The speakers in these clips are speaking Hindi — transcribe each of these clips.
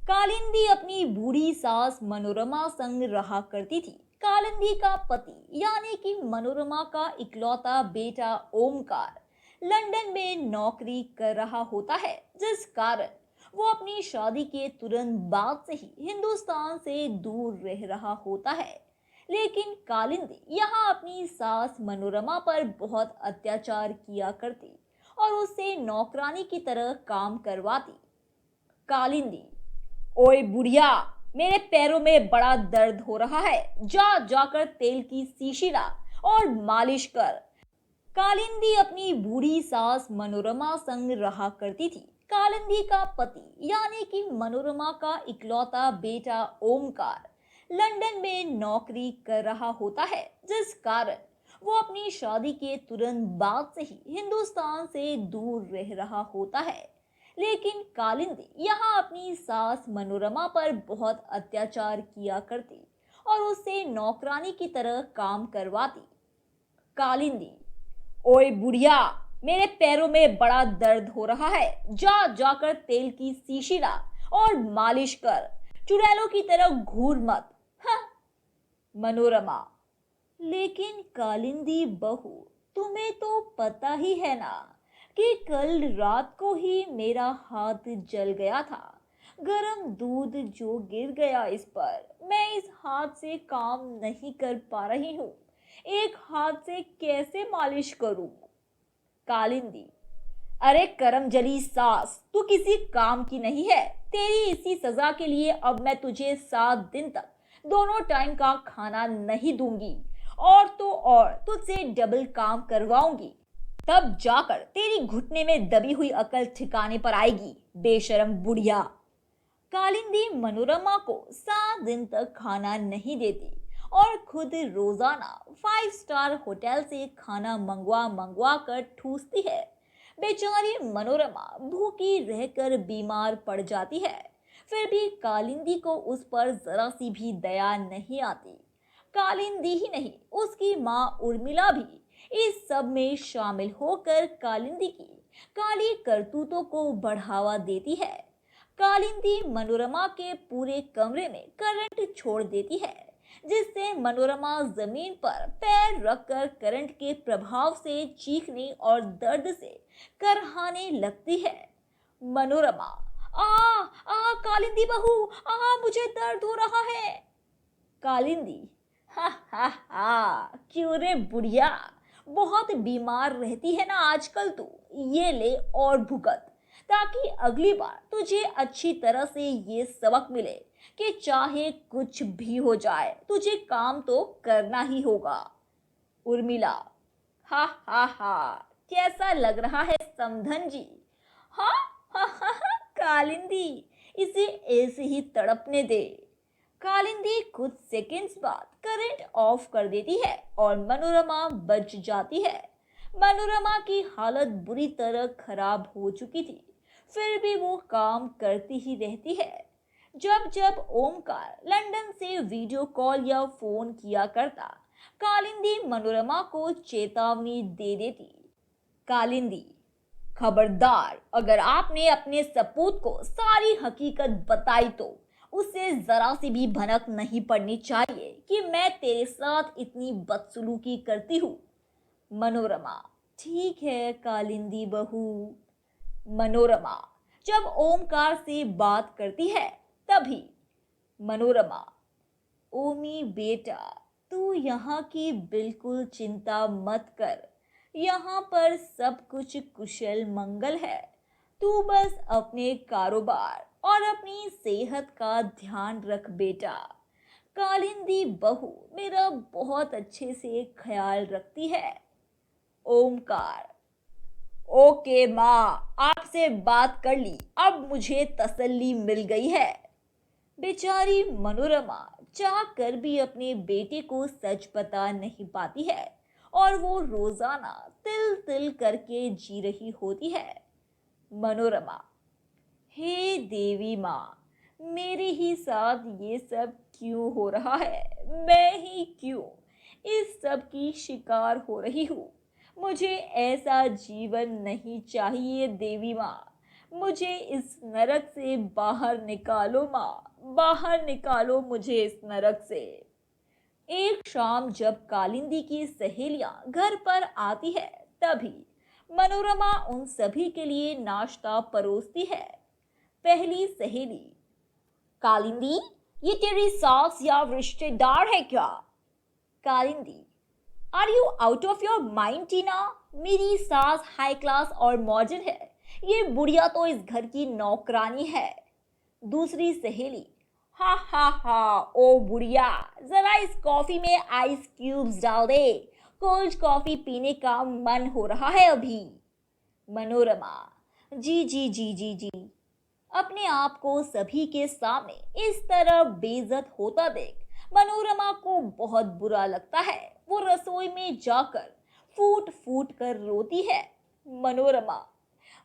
कालिंदी अपनी बूढ़ी सास मनोरमा संग रहा करती थी। कालिंदी का पति यानी कि मनोरमा का इकलौता बेटा ओमकार लंदन में नौकरी कर रहा होता है, जिस कारण वो अपनी शादी के तुरंत बाद से ही हिंदुस्तान से दूर रह रहा होता है। लेकिन कालिंदी यहाँ अपनी सास मनोरमा पर बहुत अत्याचार किया करती और उससे नौकरानी की तरह काम करवाती। कालिंदी, ओए बुढ़िया, मेरे पैरों में बड़ा दर्द हो रहा है, जा जाकर तेल की शीशी ला और मालिश कर। कालिंदी अपनी बूढ़ी सास मनोरमा संग रहा करती थी। कालिंदी का पति यानी कि मनोरमा का इकलौता बेटा ओमकार लंदन में नौकरी कर रहा होता है, जिस कारण वो अपनी शादी के तुरंत बाद से ही हिंदुस्तान से दूर रह रहा होता है। लेकिन कालिंदी यहाँ अपनी सास मनोरमा पर बहुत अत्याचार किया करती और उससे नौकरानी की तरह काम करवाती। कालिंदी, ओए बुढ़िया, मेरे पैरों में बड़ा दर्द हो रहा है, जा जाकर तेल की शीशी ला और मालिश कर। चुड़ैलों की तरह घूर मत। हाँ। मनोरमा, लेकिन कालिंदी बहू, तुम्हें तो पता ही है ना कि कल रात को ही मेरा हाथ जल गया था। गरम दूध जो गिर गया इस पर, मैं इस हाथ से काम नहीं कर पा रही हूँ। एक हाथ से कैसे मालिश करूं? कालिंदी, अरे करम जली सास, तू किसी काम की नहीं है। तेरी इसी सजा के लिए अब मैं तुझे 7 दिन तक दोनों टाइम का खाना नहीं दूंगी और तो और तुझसे डबल काम करवाऊंगी। तब जाकर तेरी घुटने में दबी हुई अकल ठिकाने पर आएगी, बेशरम बुढ़िया। कालिंदी मनोरमा को 7 दिन तक खाना नहीं देती और खुद रोजाना 5 स्टार होटल से खाना मंगवा मंगवा कर ठूसती है। बेचारी मनोरमा भूखी रहकर बीमार पड़ जाती है, फिर भी कालिंदी को उस पर जरा सी भी दया नहीं आती। कालिंदी ही नहीं, उसकी माँ उर्मिला भी इस सब में शामिल होकर कालिंदी की काली करतूतों को बढ़ावा देती है। कालिंदी मनोरमा के पूरे कमरे में करंट छोड़ देती है, जिससे मनोरमा जमीन पर पैर रखकर करंट के प्रभाव से चीखने और दर्द से करहाने लगती है। मनोरमा, आ आ कालिंदी बहू, आ मुझे दर्द हो रहा है। कालिंदी, हा हा हा, क्यों रे बुढ़िया, बहुत बीमार रहती है ना आजकल तू। ये ले और भुगत, ताकि अगली बार तुझे अच्छी तरह से ये सबक मिले कि चाहे कुछ भी हो जाए तुझे काम तो करना ही होगा। उर्मिला, हा हा हा, कैसा लग रहा है समधन जी? हाँ हा हा हा, कालिंदी, इसे ऐसे ही तड़पने दे। कालिंदी कुछ सेकंड्स बाद करंट ऑफ कर देती है और मनोरमा बच जाती है। मनोरमा की हालत बुरी तरह खराब हो चुकी थी, फिर भी वो काम करती ही रहती है। जब जब ओमकार लंदन से वीडियो कॉल या फोन किया करता, कालिंदी मनोरमा को चेतावनी दे देती। कालिंदी, खबरदार, अगर आपने अपने सपूत को सारी हकीकत बताई तो उसे जरा सी भी भनक नहीं पड़नी चाहिए कि मैं तेरे साथ इतनी बदसलूकी करती हूँ। मनोरमा, ठीक है कालिंदी बहू। मनोरमा जब ओमकार से बात करती है तभी। मनोरमा, ओमी बेटा, तू यहाँ की बिल्कुल चिंता मत कर। यहाँ पर सब कुछ कुशल मंगल है। तू बस अपने कारोबार और अपनी सेहत का ध्यान रख बेटा। कालिंदी बहू मेरा बहुत अच्छे से ख्याल रखती है। ओमकार, ओके माँ, आपसे बात कर ली, अब मुझे तसल्ली मिल गई है। बेचारी मनोरमा चाह कर भी अपने बेटे को सच बता नहीं पाती है और वो रोजाना तिल तिल करके जी रही होती है। मनोरमा, हे देवी माँ, मेरे ही साथ ये सब क्यों हो रहा है? मैं ही क्यों इस सब की शिकार हो रही हूँ? मुझे ऐसा जीवन नहीं चाहिए देवी माँ। मुझे इस नरक से बाहर निकालो माँ, बाहर निकालो मुझे इस नरक से। एक शाम जब कालिंदी की सहेलियां घर पर आती है, तभी मनोरमा उन सभी के लिए नाश्ता परोसती है। पहली सहेली, कालिंदी, ये तेरी सास या रिश्तेदार है क्या? Kalindi, are you out of your mind Tina? मेरी सास हाई क्लास और मॉडर्न है, ये बुढ़िया तो इस घर की नौकरानी है। दूसरी सहेली, हा हा हा, ओ बुढ़िया, जरा इस कॉफी में आइस क्यूब्स डाल दे, कोल्ड कॉफी पीने का मन हो रहा है अभी। मनोरमा, जी जी जी जी जी। अपने आप को सभी के सामने इस तरह बेइज्जत होता देख मनोरमा को बहुत बुरा लगता है। वो रसोई में जाकर फूट फूट कर रोती है। मनोरमा,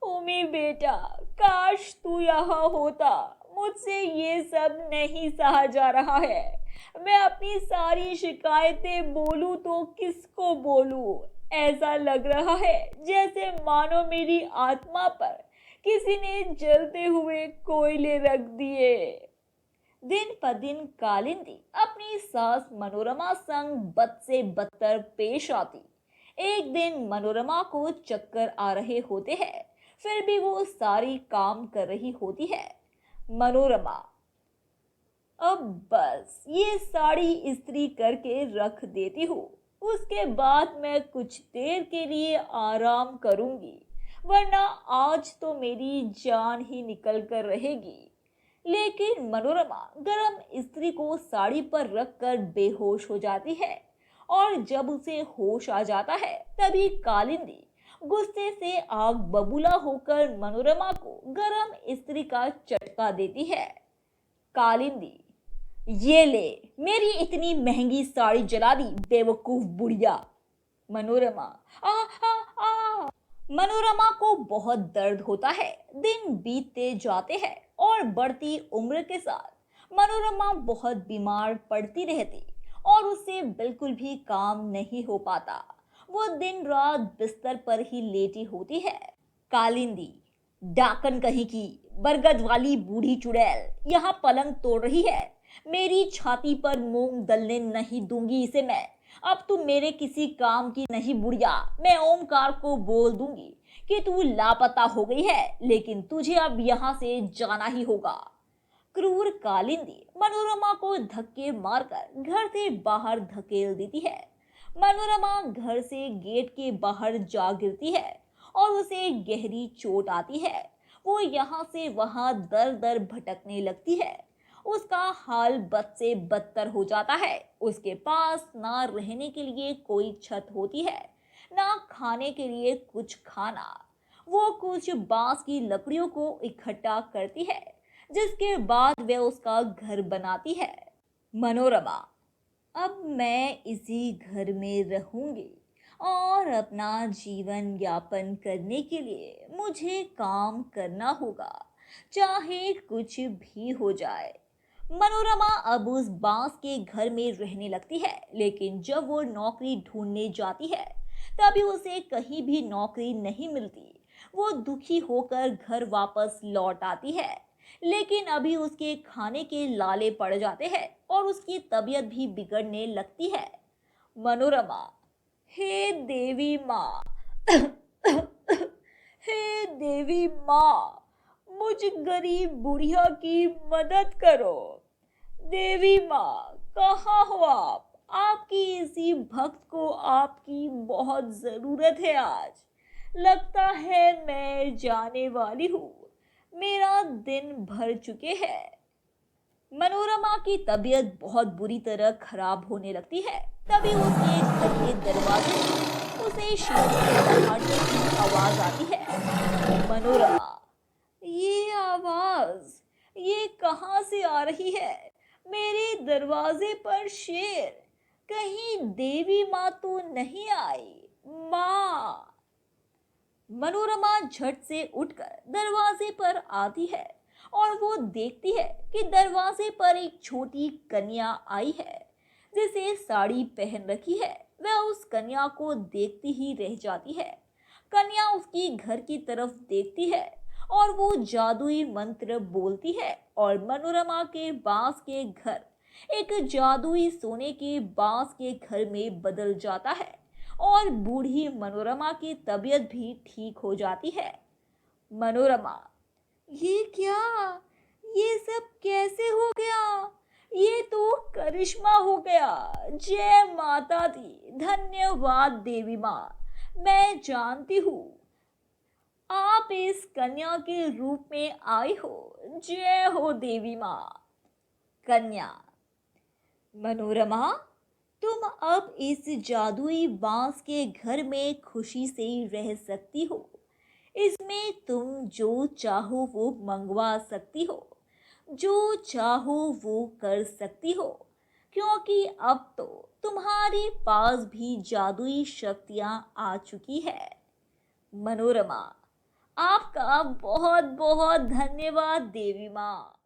उमी बेटा, काश तू यहाँ होता, मुझसे ये सब नहीं सहा जा रहा है। मैं अपनी सारी शिकायतें बोलूं तो किसको बोलूं? ऐसा लग रहा है जैसे मानो मेरी आत्मा पर किसी ने जलते हुए कोयले रख दिए। दिन प दिन कालिंदी अपनी सास मनोरमा संग बद से बदतर पेश आती। एक दिन मनोरमा को चक्कर आ रहे होते हैं, फिर भी वो सारी काम कर रही होती है। मनोरमा, अब बस ये साड़ी इस्त्री करके रख देती हूँ, उसके बाद मैं कुछ देर के लिए आराम करूंगी, वरना आज तो मेरी जान ही निकल कर रहेगी। लेकिन मनोरमा गरम इस्त्री को साड़ी पर रखकर बेहोश हो जाती है, और जब उसे होश आ जाता है तभी कालिंदी गुस्से से आग बबूला होकर मनोरमा को गरम इस्त्री का चटका देती है। कालिंदी, ये ले, मेरी इतनी महंगी साड़ी जला दी बेवकूफ बुढ़िया। मनोरमा, आ आ आ। मनोरमा को बहुत दर्द होता है। दिन बीतते जाते हैं और बढ़ती उम्र के साथ मनोरमा बहुत बीमार पड़ती रहती और उससे बिल्कुल भी काम नहीं हो पाता। वो दिन रात बिस्तर पर ही लेटी होती है। कालिंदी, डाकन कहीं की, बरगद वाली बूढ़ी चुड़ैल यहाँ पलंग तोड़ रही है। मेरी छाती पर मूंग दलने नहीं दूंगी इसे मैं। अब तू मेरे किसी काम की नहीं बुढ़िया। मैं ओमकार को बोल दूंगी कि तू लापता हो गई है, लेकिन तुझे अब यहाँ से जाना ही होगा। क्रूर कालिंदी मनोरमा को धक्के मारकर घर से बाहर धकेल देती है। मनोरमा घर से गेट के बाहर जा गिरती है और उसे गहरी चोट आती है। वो यहाँ से वहां दर दर भटकने लगती है। उसका हाल बद से बदतर हो जाता है। उसके पास ना रहने के लिए कोई छत होती है, ना खाने के लिए कुछ खाना। वो कुछ बांस की लकड़ियों को इकट्ठा करती है, जिसके बाद वह उसका घर बनाती है। मनोरमा, अब मैं इसी घर में रहूंगी और अपना जीवन यापन करने के लिए मुझे काम करना होगा, चाहे कुछ भी हो जाए। मनोरमा अब उस बांस के घर में रहने लगती है, लेकिन जब वो नौकरी ढूंढने जाती है तभी उसे कहीं भी नौकरी नहीं मिलती। वो दुखी होकर घर वापस लौट आती है, लेकिन अभी उसके खाने के लाले पड़ जाते हैं और उसकी तबीयत भी बिगड़ने लगती है। मनोरमा, हे देवी माँ, हे देवी माँ, मुझ गरीब बुढ़िया की मदद करो। देवी माँ, कहाँ हो आप? आपकी इसी भक्त को आपकी बहुत जरूरत है आज। लगता है मैं जाने वाली हूँ, मेरा दिन भर चुके हैं। मनोरमा की तबीयत बहुत बुरी तरह खराब होने लगती है। तभी उसके घर के दरवाजे से उसे शेरों के दहाड़ने की आवाज आती है। मनोरमा, ये आवाज, ये कहाँ से आ रही है? मेरे दरवाजे पर शेर, कहीं देवी माँ तो नहीं आई? माँ। मनोरमा झट से उठकर दरवाजे पर आती है और वो देखती है कि दरवाजे पर एक छोटी कन्या आई है, जिसे साड़ी पहन रखी है। वह उस कन्या को देखती ही रह जाती है। कन्या उसकी घर की तरफ देखती है और वो जादुई मंत्र बोलती है और मनोरमा के बांस के घर एक जादुई सोने के बांस के घर में बदल जाता है और बूढ़ी मनोरमा की तबीयत भी ठीक हो जाती है। मनोरमा, ये क्या? ये सब कैसे हो गया? ये तो करिश्मा हो गया। जय माता दी, धन्यवाद देवी माँ। मैं जानती हूँ आप इस कन्या के रूप में आई हो। जय हो देवी माँ। कन्या, मनोरमा, तुम अब इस जादुई बांस के घर में खुशी से रह सकती हो। इसमें तुम जो चाहो वो मंगवा सकती हो, जो चाहो वो कर सकती हो, क्योंकि अब तो तुम्हारे पास भी जादुई शक्तियां आ चुकी है। मनोरमा, आपका बहुत बहुत धन्यवाद देवी माँ।